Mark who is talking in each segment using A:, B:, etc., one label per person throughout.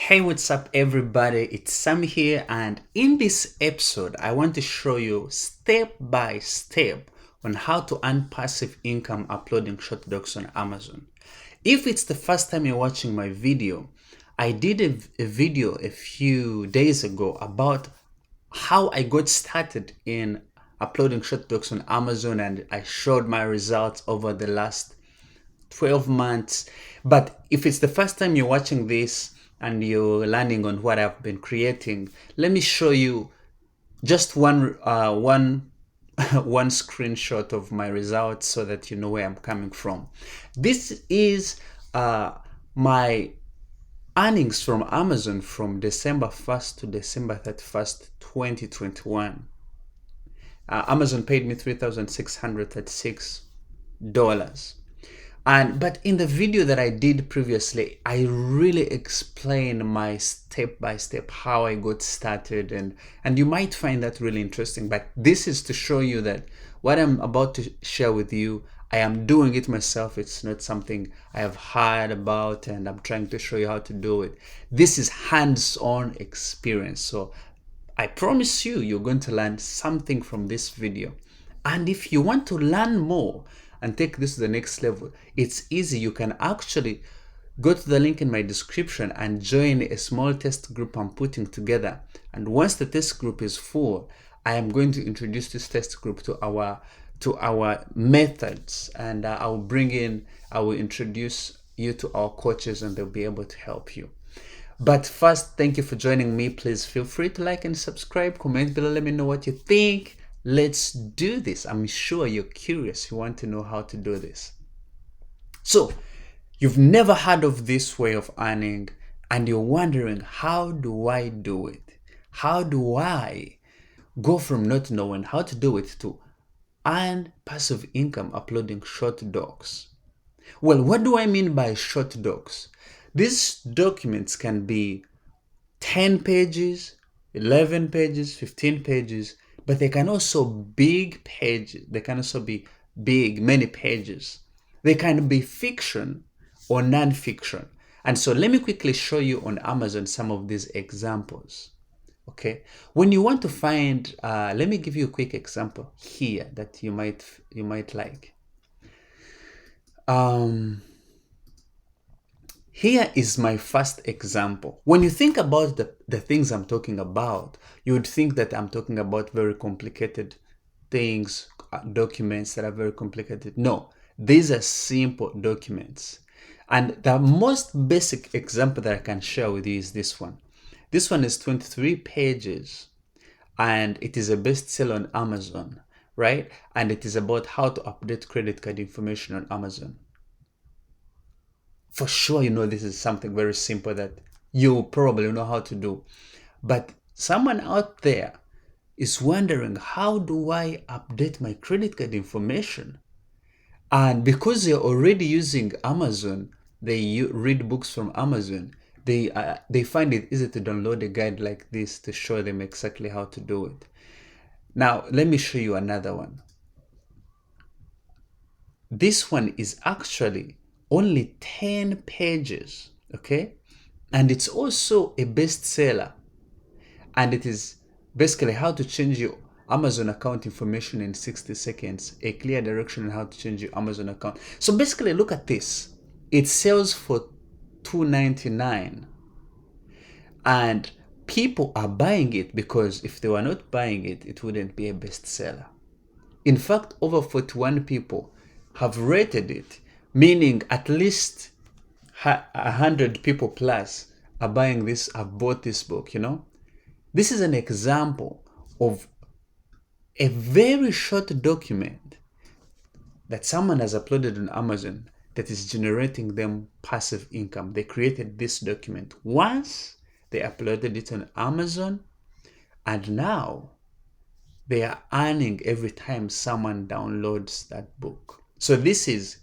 A: Hey, what's up, everybody? It's Sam here, and in this episode, I want to show you step by step on how to earn passive income uploading short docs on Amazon. If it's the first time you're watching my video, I did a video a few days ago about how I got started in uploading short docs on Amazon, and I showed my results over the last 12 months. But if it's the first time you're watching this and you're learning on what I've been creating, let me show you just one one screenshot of my results so that you know where I'm coming from. This is my earnings from Amazon from December 1st to December 31st, 2021. Amazon paid me $3,636. But in the video that I did previously, I really explain my step by step how I got started, and you might find that really interesting. But this is to show you that what I'm about to share with you, I am doing it myself. It's not something I have heard about and I'm trying to show you how to do it. This is hands-on experience. So I promise you, you're going to learn something from this video. And if you want to learn more and take this to the next level, it's easy. You can actually go to the link in my description and join a small test group I'm putting together. And once the test group is full, I am going to introduce this test group to our methods, and I will introduce you to our coaches, and they'll be able to help you. But first, thank you for joining me. Please feel free to like and subscribe, comment below, let me know what you think. Let's do this. I'm sure you're curious. You want to know how to do this. So, you've never heard of this way of earning, and you're wondering, how do I do it? How do I go from not knowing how to do it to earn passive income uploading short docs? Well, what do I mean by short docs? These documents can be 10 pages, 11 pages, 15 pages, but they can also big pages. They can also be big, many pages. They can be fiction or non-fiction. And so let me quickly show you on Amazon some of these examples. Okay, when you want to find, let me give you a quick example here that you might like. Here is my first example. When you think about the things I'm talking about, you would think that I'm talking about very complicated things, documents that are very complicated. No, these are simple documents. And the most basic example that I can share with you is this one. This one is 23 pages, and it is a bestseller on Amazon, right? And it is about how to update credit card information on Amazon. For sure, you know, this is something very simple that you probably know how to do. But someone out there is wondering, how do I update my credit card information? And because they're already using Amazon, they read books from Amazon, they find it easy to download a guide like this to show them exactly how to do it. Now, let me show you another one. This one is actually only 10 pages, okay? And it's also a bestseller. And it is basically how to change your Amazon account information in 60 seconds, a clear direction on how to change your Amazon account. So basically, look at this. It sells for $2.99. And people are buying it because if they were not buying it, it wouldn't be a bestseller. In fact, over 41 people have rated it, meaning at least 100 people plus are buying this, have bought this book, you know. This is an example of a very short document that someone has uploaded on Amazon that is generating them passive income. They created this document once, they uploaded it on Amazon, and now they are earning every time someone downloads that book. So this is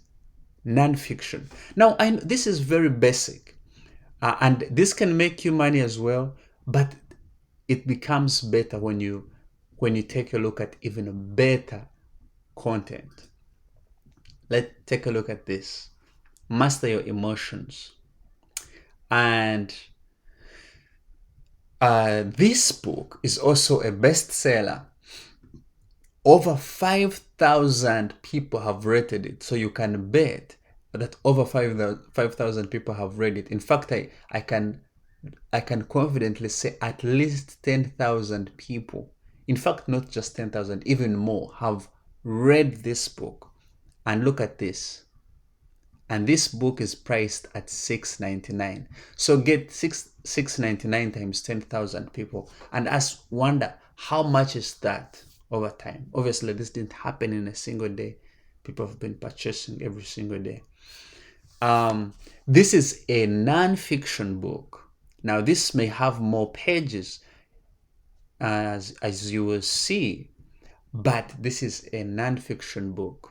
A: non-fiction. Now, this is very basic, and this can make you money as well, but it becomes better when you take a look at even better content. Let's take a look at this. Master your emotions. And This book is also a bestseller. Over 5,000 people have rated it. So you can bet that over 5,000 people have read it. In fact, I can confidently say at least 10,000 people, in fact, not just 10,000, even more, have read this book. And look at this. And this book is priced at $6.99. So get $6.99 times 10,000 people, and ask, wonder how much is that over time. Obviously, this didn't happen in a single day. People have been purchasing every single day. This is a non-fiction book. Now, this may have more pages, as you will see, but this is a non-fiction book.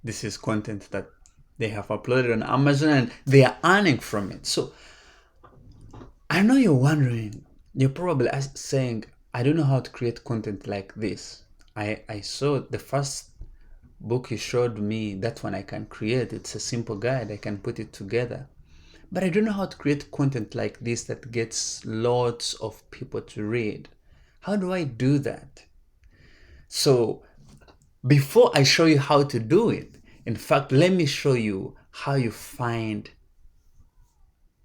A: This is content that they have uploaded on Amazon and they are earning from it. So I know you're wondering, you're probably saying, I don't know how to create content like this. I saw the first book you showed me, that one I can create. It's a simple guide, I can put it together. But I don't know how to create content like this that gets lots of people to read. How do I do that? So before I show you how to do it, in fact, let me show you how you find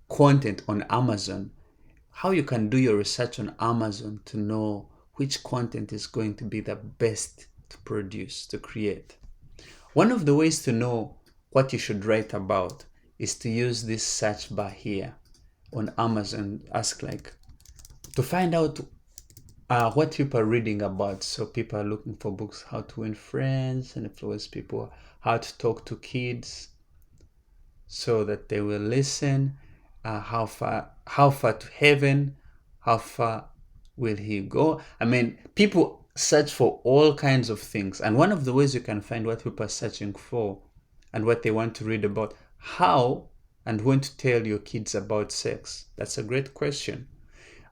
A: content on Amazon, how you can do your research on Amazon to know which content is going to be the best to produce, to create. One of the ways to know what you should write about is to use this search bar here on Amazon. Ask to find out what people are reading about. So people are looking for books, how to win friends and influence people, how to talk to kids so that they will listen, how far to heaven, how far will he go. I mean, people search for all kinds of things, and one of the ways you can find what people are searching for and what they want to read about, how and when to tell your kids about sex. That's a great question.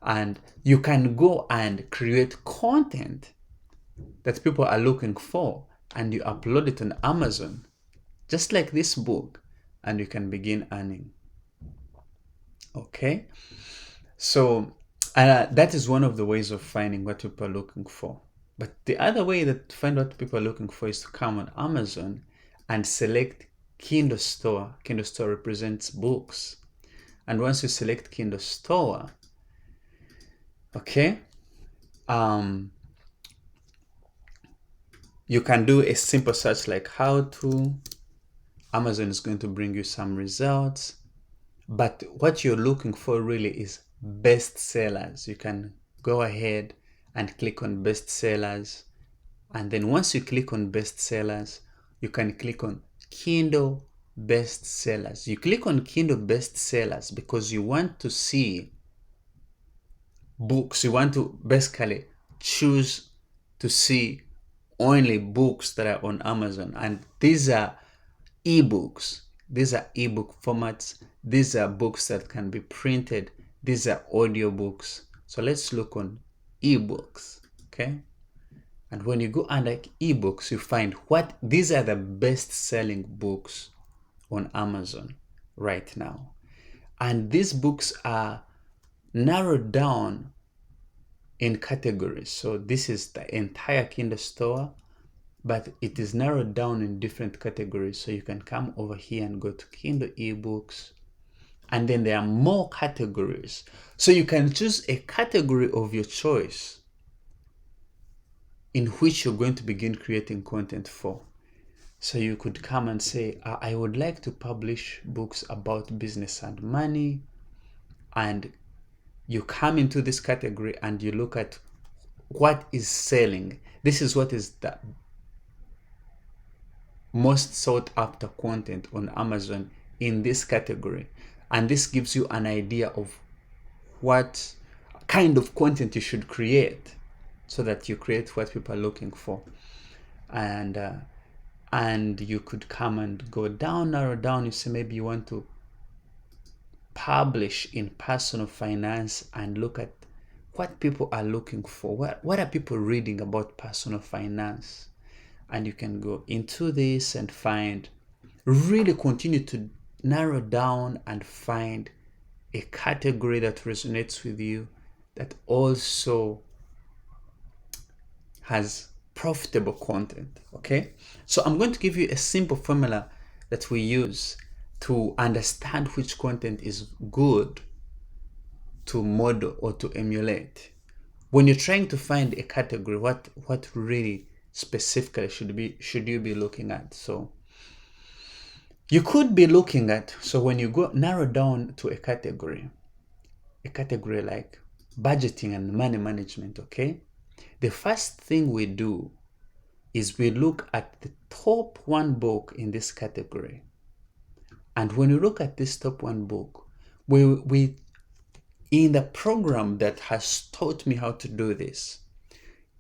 A: And you can go and create content that people are looking for, and you upload it on Amazon, just like this book, and you can begin earning. Okay, so that is one of the ways of finding what people are looking for. But the other way to find what people are looking for is to come on Amazon and select Kindle Store. Kindle Store represents books. And once you select Kindle Store, okay, you can do a simple search like how to. Amazon is going to bring you some results. But what you're looking for really is bestsellers. You can go ahead and click on bestsellers. And then once you click on bestsellers, you can click on Kindle bestsellers. You click on Kindle bestsellers because you want to see books. You want to basically choose to see only books that are on Amazon. And these are ebooks. These are ebook formats. These are books that can be printed. These are audiobooks. So let's look on ebooks, okay? And when you go under ebooks, you find these are the best-selling books on Amazon right now. And these books are narrowed down in categories. So this is the entire Kindle Store, but it is narrowed down in different categories. So you can come over here and go to Kindle eBooks, and then there are more categories. So you can choose a category of your choice in which you're going to begin creating content for. So you could come and say, I would like to publish books about business and money. And you come into this category and you look at what is selling. This is what is the most sought after content on Amazon in this category. And this gives you an idea of what kind of content you should create so that you create what people are looking for. And you could come and go down, narrow down. You say maybe you want to publish in personal finance and look at what people are looking for. What are people reading about personal finance? And you can go into this and really continue to narrow down and find a category that resonates with you, that also has profitable content. Okay, so I'm going to give you a simple formula that we use to understand which content is good to model or to emulate. When you're trying to find a category, what really specifically should you be looking at? So you could be looking at, so when you go narrow down to a category like budgeting and money management, okay, the first thing we do is we look at the top one book in this category. And when you look at this top one book, we in the program that has taught me how to do this,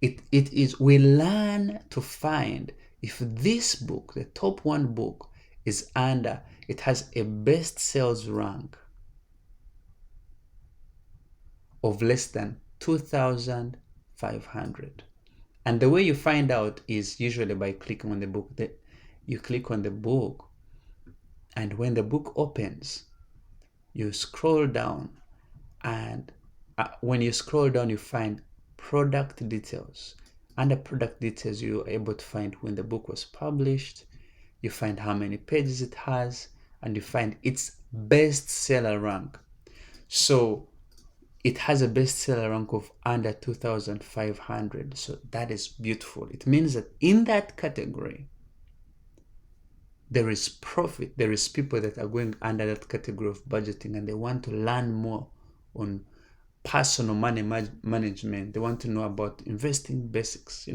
A: it is we learn to find if this book, the top one book, is under, it has a best sales rank of less than 2,500. And the way you find out is usually by clicking on the book. You click on the book, and when the book opens, you scroll down, and when you scroll down, you find product details. Under product details, you're able to find when the book was published, you find how many pages it has, and you find its bestseller rank. So it has a bestseller rank of under 2,500. So that is beautiful. It means that in that category, there is profit. There is people that are going under that category of budgeting, and they want to learn more on personal money management. They want to know about investing basics,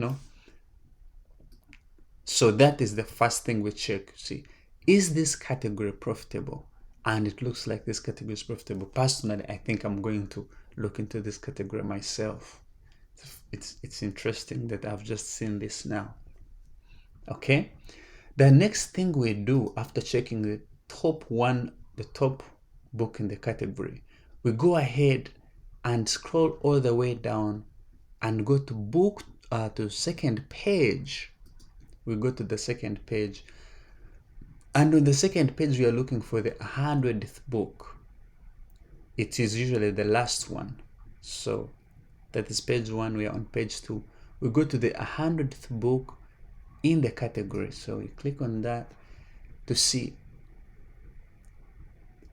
A: So that is the first thing we check. See, is this category profitable? And it looks like this category is profitable. Personally, I think I'm going to look into this category myself. It's interesting that I've just seen this now. Okay. The next thing we do after checking the top book in the category, we go ahead and scroll all the way down and go to second page. We go to the second page, and on the second page we are looking for the 100th book. It is usually the last one. So that is page 1. We are on page 2. We go to the 100th book in the category. So we click on that to see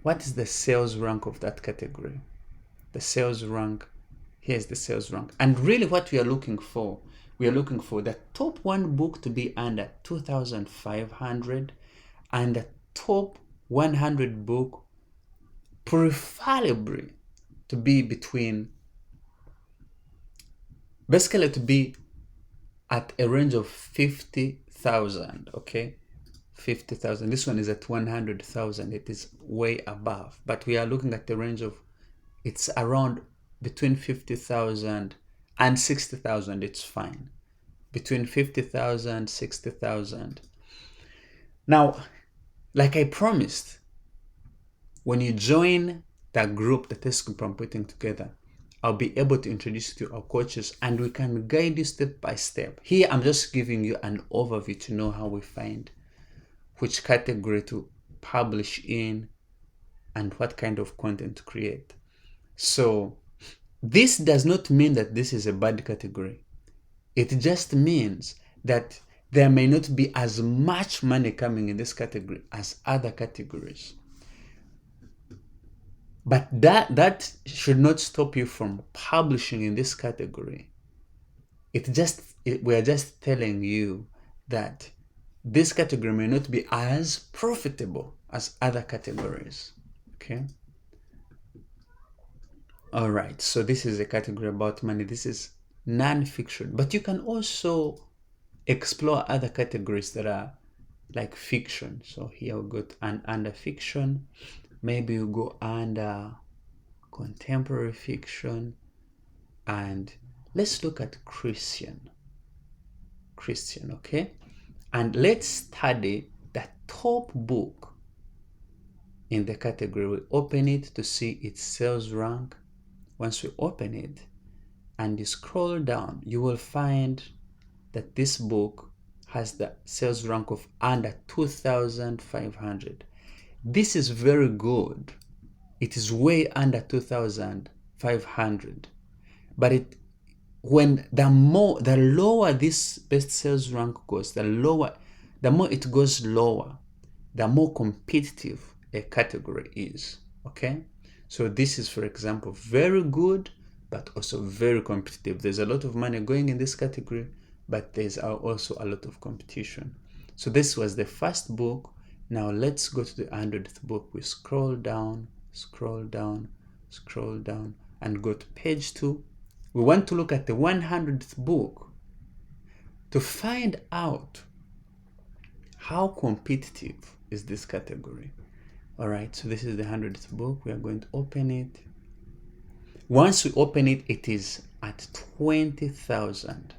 A: what is the sales rank of that category. The sales rank, here's the sales rank. And really what we are looking for the top one book to be under 2,500 and the top 100 book preferably to be basically to be at a range of 50,000, okay? 50,000. This one is at 100,000. It is way above. But we are looking at the range of, it's around between 50,000 and 60,000. It's fine. Between 50,000, 60,000. Now, like I promised, when you join that group, the test group I'm putting together, I'll be able to introduce you to our coaches and we can guide you step by step. Here, I'm just giving you an overview to know how we find which category to publish in and what kind of content to create. So this does not mean that this is a bad category. It just means that there may not be as much money coming in this category as other categories. But that should not stop you from publishing in this category. We are just telling you that this category may not be as profitable as other categories. Okay. All right. So this is a category about money. This is non-fiction, but you can also explore other categories that are like fiction. So here we go under fiction. Maybe you go under contemporary fiction, and let's look at Christian, okay? And let's study the top book in the category. We open it to see its sales rank. Once we open it and you scroll down, you will find that this book has the sales rank of under 2,500. This is very good it is way under 2,500. But when the lower this best sales rank goes, the more it goes lower, the more competitive a category is. Okay, so this is, for example, very good, but also very competitive. There's a lot of money going in this category, but there's also a lot of competition. So this was the first book. Now let's go to the 100th book. We scroll down, scroll down, scroll down, and go to page 2. We want to look at the 100th book to find out how competitive is this category. All right, so this is the 100th book. We are going to open it. Once we open it, it is at 20,000.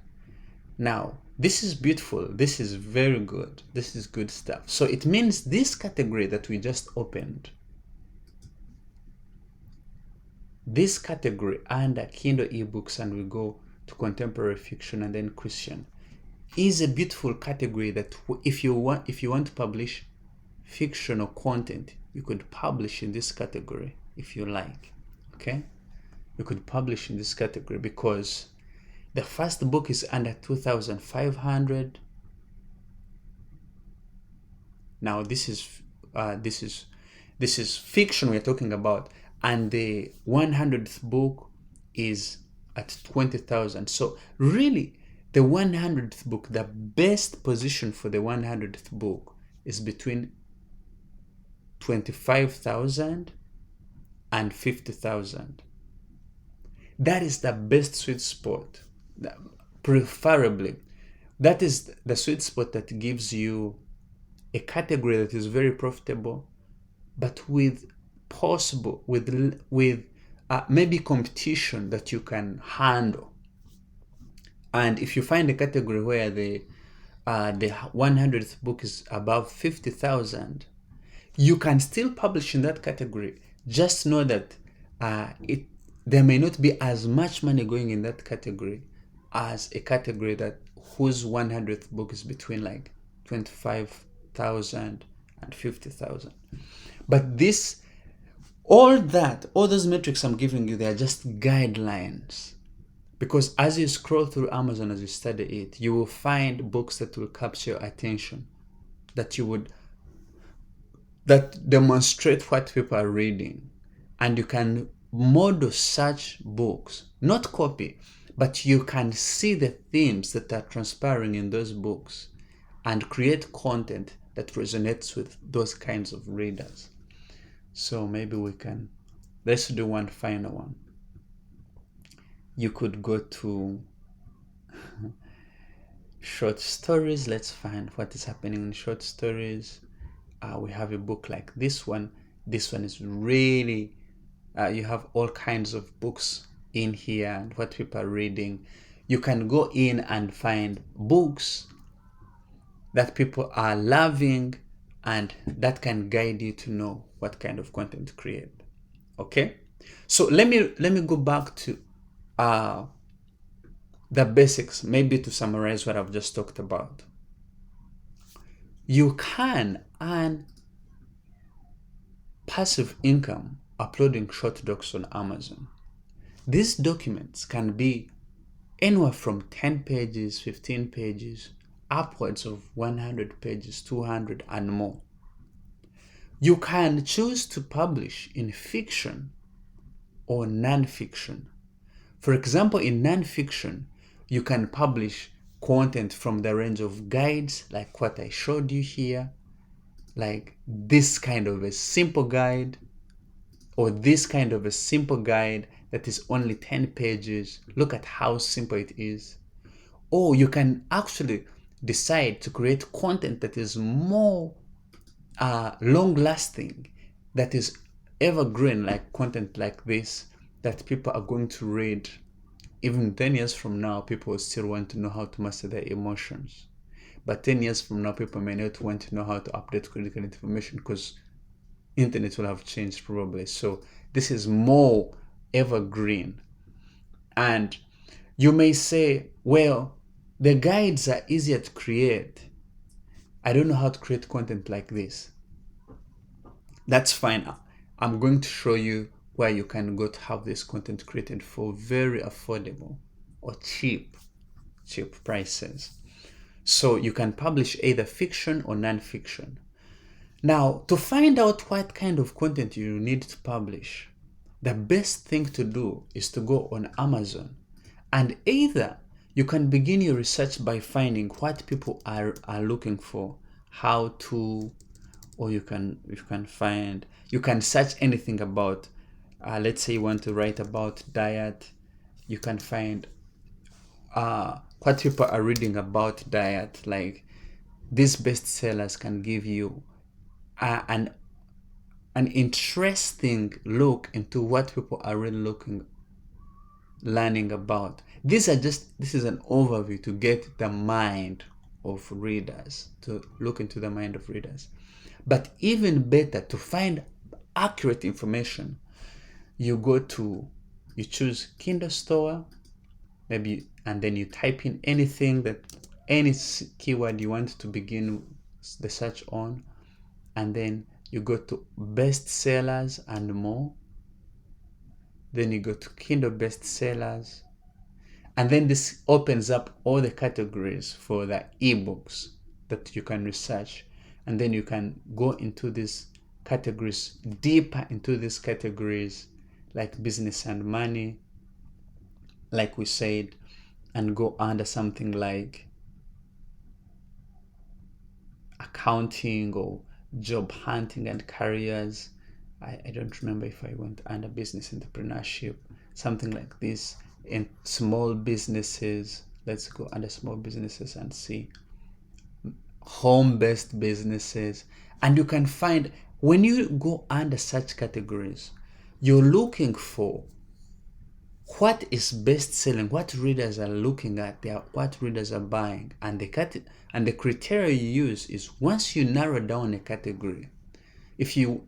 A: Now, this is beautiful. This is very good. This is good stuff. So it means this category that we just opened, this category under Kindle ebooks, and we go to contemporary fiction and then Christian, is a beautiful category that if you want to publish fictional content, you could publish in this category if you like. Okay, you could publish in this category because the first book is under 2,500. Now this is fiction we're talking about, and the 100th book is at 20,000. So really, the 100th book, the best position for the 100th book is between 25,000 and 50,000. That is the best sweet spot. Preferably, that is the sweet spot that gives you a category that is very profitable, but with maybe competition that you can handle. And if you find a category where the 100th book is above 50,000, you can still publish in that category. Just know that there may not be as much money going in that category as a category whose 100th book is between like 25,000 and 50,000. But all those metrics I'm giving you, they are just guidelines. Because as you scroll through Amazon, as you study it, you will find books that will capture your attention, that demonstrate what people are reading. And you can model such books, not copy, but you can see the themes that are transpiring in those books and create content that resonates with those kinds of readers. So maybe let's do one final one. You could go to short stories. Let's find what is happening in short stories. We have a book like this one. This one is really, you have all kinds of books in here and what people are reading. You can go in and find books that people are loving, and that can guide you to know what kind of content to create. Okay, so let me go back to the basics, maybe to summarize what I've just talked about. You can earn passive income uploading short docs on Amazon. These documents can be anywhere from 10 pages, 15 pages, upwards of 100 pages, 200 and more. You can choose to publish in fiction or non-fiction. For example, in non-fiction, you can publish content from the range of guides, like what I showed you here, like this kind of a simple guide, or this kind of a simple guide that is only 10 pages. Look at how simple it is. Or you can actually decide to create content that is more long-lasting, that is evergreen, like content like this, that people are going to read. Even 10 years from now, people will still want to know how to master their emotions. But 10 years from now, people may not want to know how to update critical information because internet will have changed probably. So this is more evergreen. And you may say, well, the guides are easier to create. I don't know how to create content like this. That's fine. I'm going to show you where you can go to have this content created for very affordable or cheap prices. So you can publish either fiction or non-fiction. Now, to find out what kind of content you need to publish, the best thing to do is to go on Amazon, and either you can begin your research by finding what people are looking for, how to, or you can search anything about, let's say you want to write about diet, you can find what people are reading about diet. Like, these bestsellers can give you an interesting look into what people are really learning about. This is an overview to get the mind of readers, to look into the mind of readers. But even better, to find accurate information, you choose Kindle Store, maybe, and then you type in any keyword you want to begin the search on, and then you go to bestsellers and more. Then you go to Kindle bestsellers, and then this opens up all the categories for the ebooks that you can research. And then you can go into these categories, deeper into these categories, like business and money, like we said, and go under something like accounting or job hunting and careers. I don't remember if I went under business entrepreneurship, something like this. And small businesses, let's go under small businesses and see home-based businesses. And you can find, when you go under such categories, you're looking for what is best selling, what readers are looking at, what readers are buying. And the criteria you use is, once you narrow down a category, if you're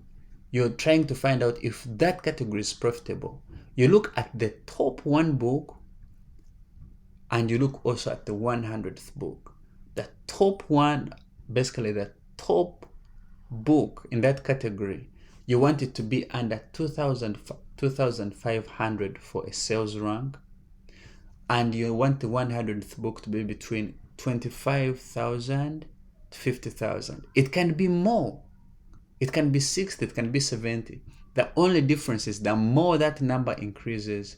A: trying to find out if that category is profitable, you look at the top one book, and you look also at the 100th book. The top one, basically the top book in that category, you want it to be under 2,500 for a sales rank, and you want the 100th book to be between 25,000 to 50,000. It can be more. It can be 60, it can be 70. The only difference is, the more that number increases,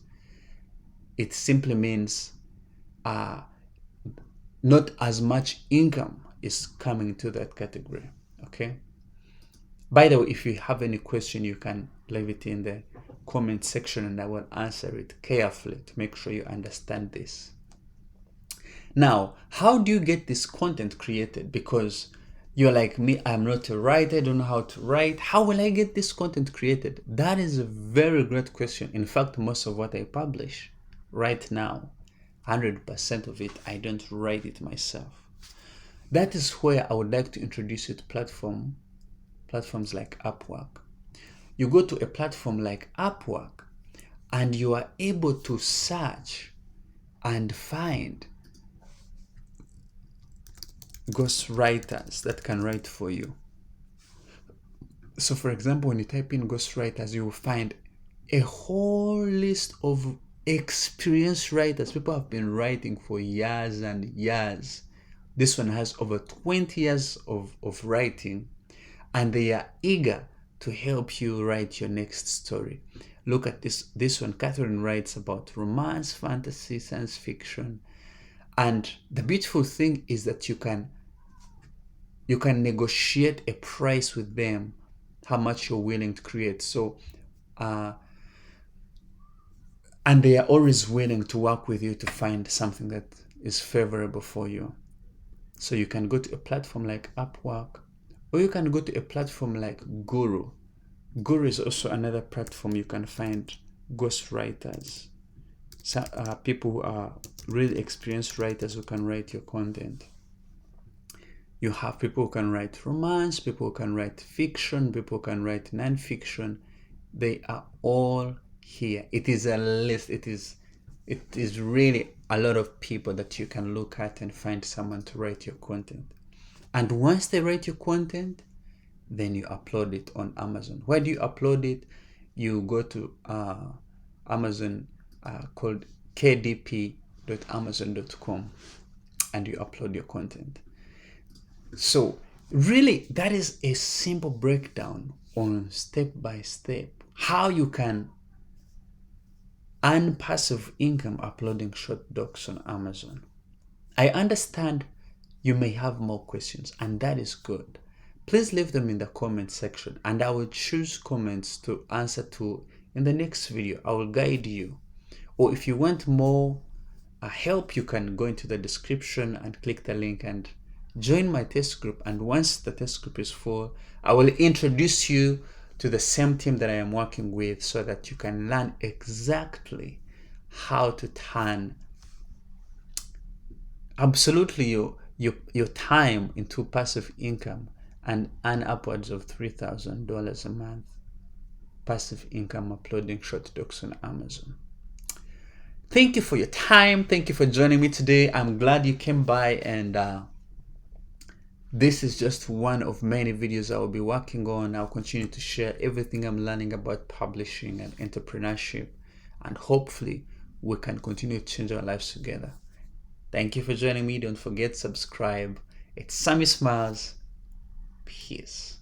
A: it simply means not as much income is coming to that category. Okay. By the way, if you have any question, you can leave it in the comment section, and I will answer it carefully to make sure you understand this. Now, how do you get this content created? Because you're like me, I'm not a writer, I don't know how to write. How will I get this content created? That is a very great question. In fact, most of what I publish right now, 100% of it, I don't write it myself. That is where I would like to introduce you to platforms like Upwork. You go to a platform like Upwork, and you are able to search and find ghostwriters that can write for you. So for example, when you type in ghostwriters, you will find a whole list of experienced writers. People have been writing for years and years. This one has over 20 years of writing, and they are eager to help you write your next story. Look at this one. Catherine writes about romance, fantasy, science fiction. And the beautiful thing is that you can negotiate a price with them, how much you're willing to create. So and they are always willing to work with you to find something that is favorable for you. So you can go to a platform like Upwork, or you can go to a platform like Guru. Guru is also another platform you can find ghostwriters. People who are really experienced writers who can write your content. You have people who can write romance, people who can write fiction, people who can write non-fiction. They are all here. It is a list. It is really a lot of people that you can look at and find someone to write your content. And once they write your content, then you upload it on Amazon. Where do you upload it? You go to Amazon called kdp.amazon.com and you upload your content. So really, that is a simple breakdown on step by step how you can earn passive income uploading short docs on Amazon. I understand you may have more questions, and that is good. Please leave them in the comment section, and I will choose comments to answer to in the next video. I will guide you. Or if you want more help, you can go into the description and click the link and join my test group. And once the test group is full, I will introduce you to the same team that I am working with so that you can learn exactly how to turn absolutely your time into passive income and earn upwards of $3,000 a month passive income uploading short docs on Amazon. Thank you for your time. Thank you for joining me today. I'm glad you came by, and this is just one of many videos I will be working on. I'll continue to share everything I'm learning about publishing and entrepreneurship, and hopefully we can continue to change our lives together. Thank you for joining me. Don't forget, subscribe. It's Sammy Smiles. Peace.